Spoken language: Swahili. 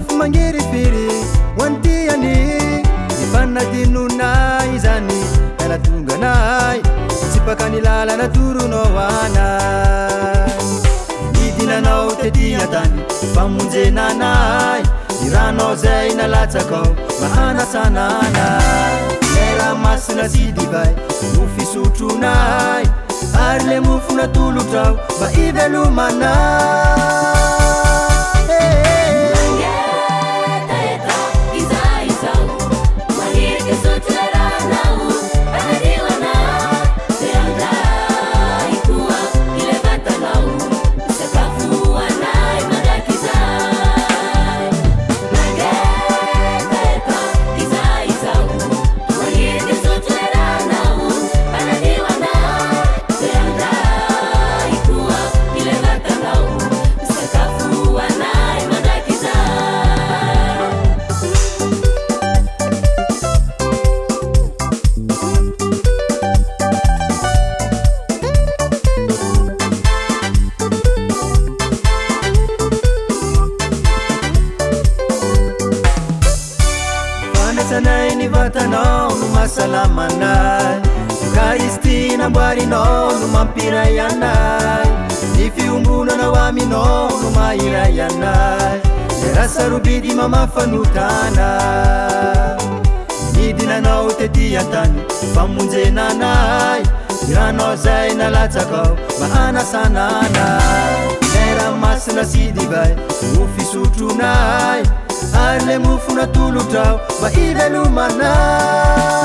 afo mangirifiry hoantiany ifanadinonay zany alatonganay tsipaka ny lalana toronao anay nidinanao tetiatany famonjenanay iranao zay nalatsakao mahanasananay lera masina sy divay no fisotronay ary le mofo natolotrao mba ivelomanay sanay ny vatanao no masalamanay Eukaristina amboarinao no mampiray anay ny fiombonanao aminao no mahiray anay le rasarobidy mamafanotana nidinanao tety antany famonjenanay iranao zay nalatsakao mahanasananay lera masina sy divay no fisotronay ary le mofo natolotrao mba ivelomanay